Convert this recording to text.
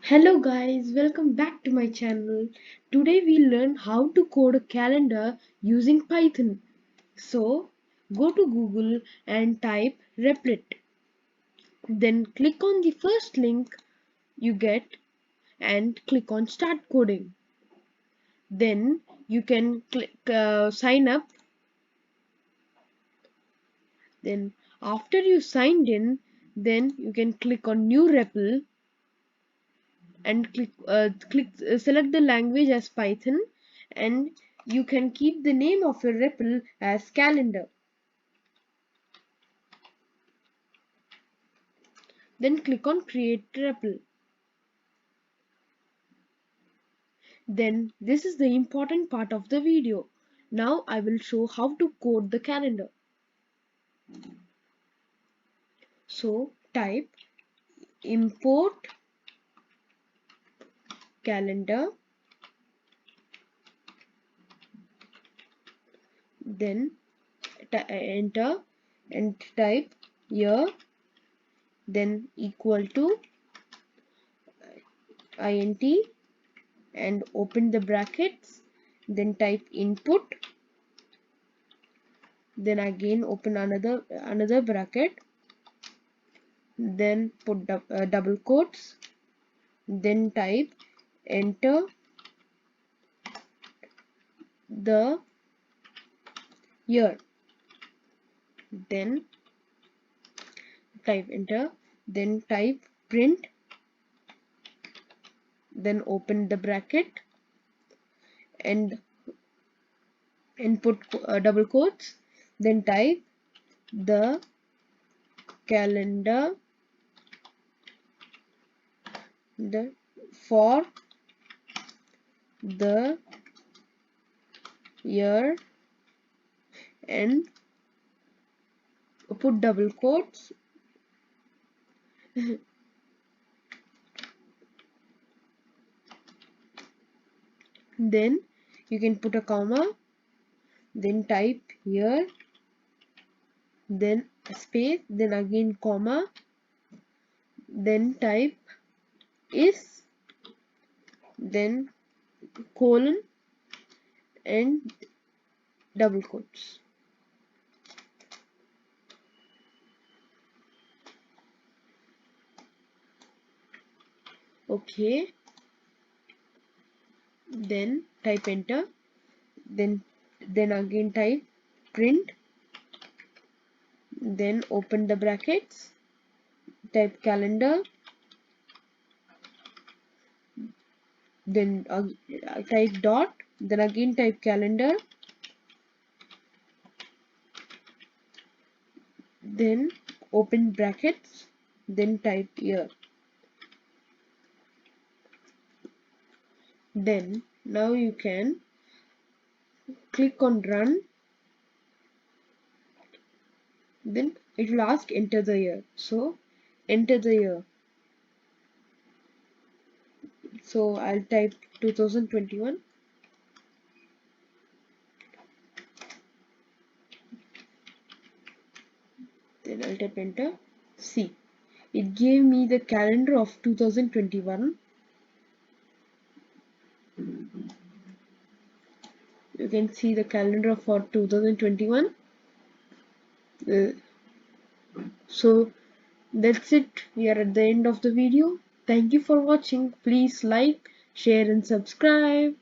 Hello guys, welcome back to my channel. Today we learn how to code a calendar using Python. So go to Google and type Replit. Then click on the first link you get and click on Start Coding. Then you can click sign up. Then after you signed in, then you can click on New REPL and select the language as Python, and you can keep the name of your REPL as calendar. Then click on create REPL. Then this is the important part of the video. Now I will show how to code the calendar. So type import calendar, then enter and type year, then equal to int and open the brackets, then type input, then again open another bracket, then put double quotes, then type enter the year, then type enter, then type print, then open the bracket and put double quotes, then type the calendar for the year and put double quotes, then you can put a comma, then type year, then space, then again comma, then type is, then colon and double quotes. Okay, then type enter, then again type print, then open the brackets, type calendar, then type dot, then again type calendar, then open brackets, then type year. Then now you can click on run, then it will ask enter the year, so enter the year. So I'll type 2021, then I'll type enter. See, it gave me the calendar of 2021. You can see the calendar for 2021. So that's it. We are at the end of the video. Thank you for watching. Please like, share and subscribe.